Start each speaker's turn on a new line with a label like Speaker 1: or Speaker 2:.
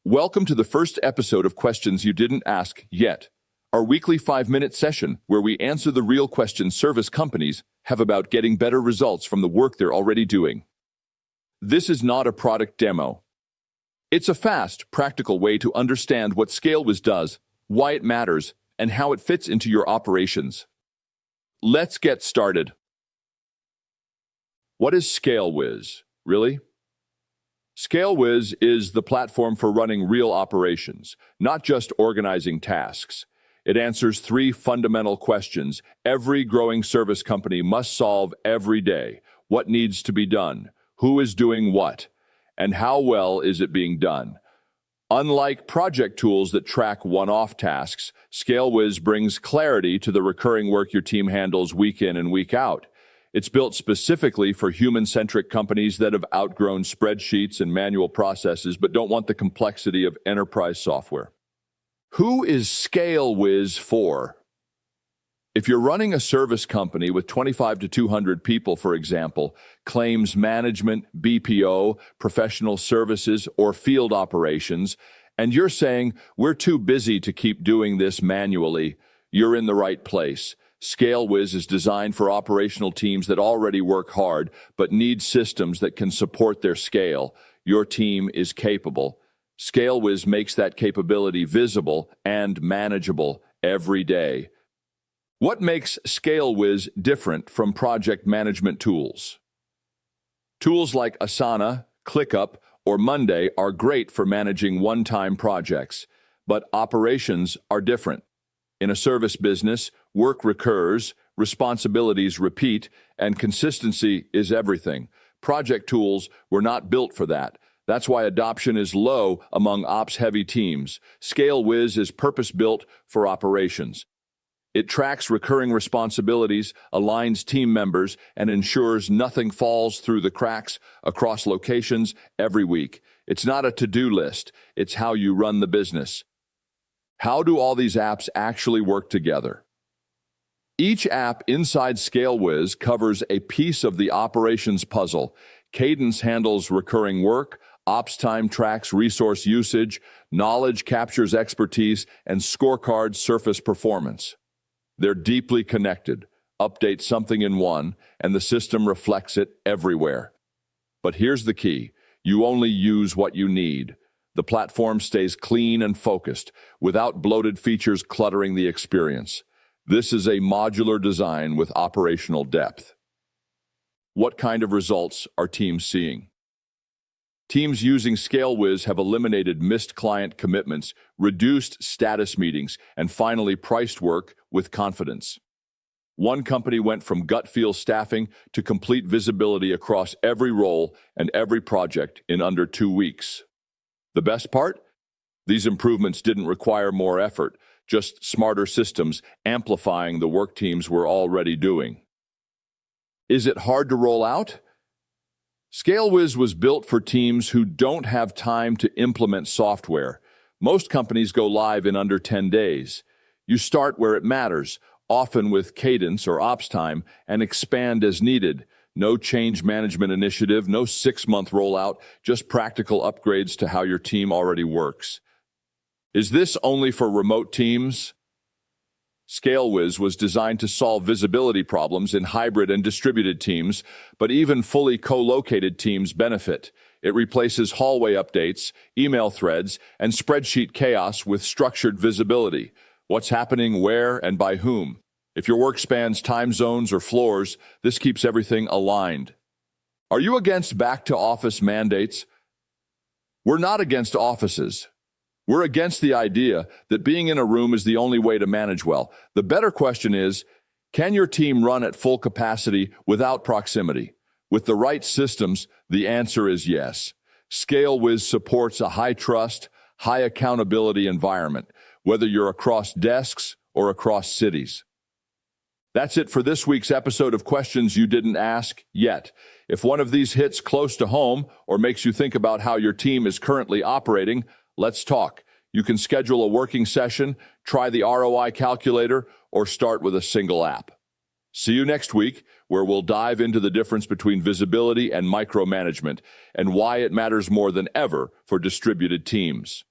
Speaker 1: Welcome to the first episode of Questions You Didn't Ask Yet, our weekly 5-minute session where we answer the real questions service companies have about getting better results from the work they're already doing. This is not a product demo. It's a fast, practical way to understand what ScaleWyz does, why it matters, and how it fits into your operations. Let's get started. What is ScaleWyz, really? ScaleWyz is the platform for running real operations, not just organizing tasks. It answers 3 fundamental questions every growing service company must solve every day. What needs to be done? Who is doing what? And how well is it being done? Unlike project tools that track one-off tasks, ScaleWyz brings clarity to the recurring work your team handles week in and week out. It's built specifically for human-centric companies that have outgrown spreadsheets and manual processes but don't want the complexity of enterprise software. Who is ScaleWyz for? If you're running a service company with 25 to 200 people, for example, claims management, BPO, professional services, or field operations, and you're saying, "We're too busy to keep doing this manually," you're in the right place. ScaleWyz is designed for operational teams that already work hard but need systems that can support their scale. Your team is capable. ScaleWyz makes that capability visible and manageable every day. What makes ScaleWyz different from project management tools? Tools like Asana, ClickUp, or Monday are great for managing one-time projects, but operations are different. In a service business, work recurs, responsibilities repeat, and consistency is everything. Project tools were not built for that. That's why adoption is low among ops-heavy teams. ScaleWyz is purpose-built for operations. It tracks recurring responsibilities, aligns team members, and ensures nothing falls through the cracks across locations every week. It's not a to-do list. It's how you run the business. How do all these apps actually work together? Each app inside ScaleWyz covers a piece of the operations puzzle. Cadence handles recurring work, ops time tracks resource usage, knowledge captures expertise, and scorecards surface performance. They're deeply connected. Update something in one, and the system reflects it everywhere. But here's the key. You only use what you need. The platform stays clean and focused, without bloated features cluttering the experience. This is a modular design with operational depth. What kind of results are teams seeing? Teams using ScaleWyz have eliminated missed client commitments, reduced status meetings, and finally priced work with confidence. One company went from gut feel staffing to complete visibility across every role and every project in under 2 weeks. The best part? These improvements didn't require more effort, just smarter systems amplifying the work teams were already doing. Is it hard to roll out? ScaleWyz was built for teams who don't have time to implement software. Most companies go live in under 10 days. You start where it matters, often with cadence or ops time, and expand as needed. No change management initiative, no 6-month rollout, just practical upgrades to how your team already works. Is this only for remote teams? ScaleWyz was designed to solve visibility problems in hybrid and distributed teams, but even fully co-located teams benefit. It replaces hallway updates, email threads, and spreadsheet chaos with structured visibility. What's happening where and by whom? If your work spans time zones or floors, this keeps everything aligned. Are you against back-to-office mandates? We're not against offices. We're against the idea that being in a room is the only way to manage well. The better question is, can your team run at full capacity without proximity? With the right systems, the answer is yes. ScaleWyz supports a high-trust, high-accountability environment, whether you're across desks or across cities. That's it for this week's episode of Questions You Didn't Ask Yet. If one of these hits close to home or makes you think about how your team is currently operating, let's talk. You can schedule a working session, try the ROI calculator, or start with a single app. See you next week, where we'll dive into the difference between visibility and micromanagement and why it matters more than ever for distributed teams.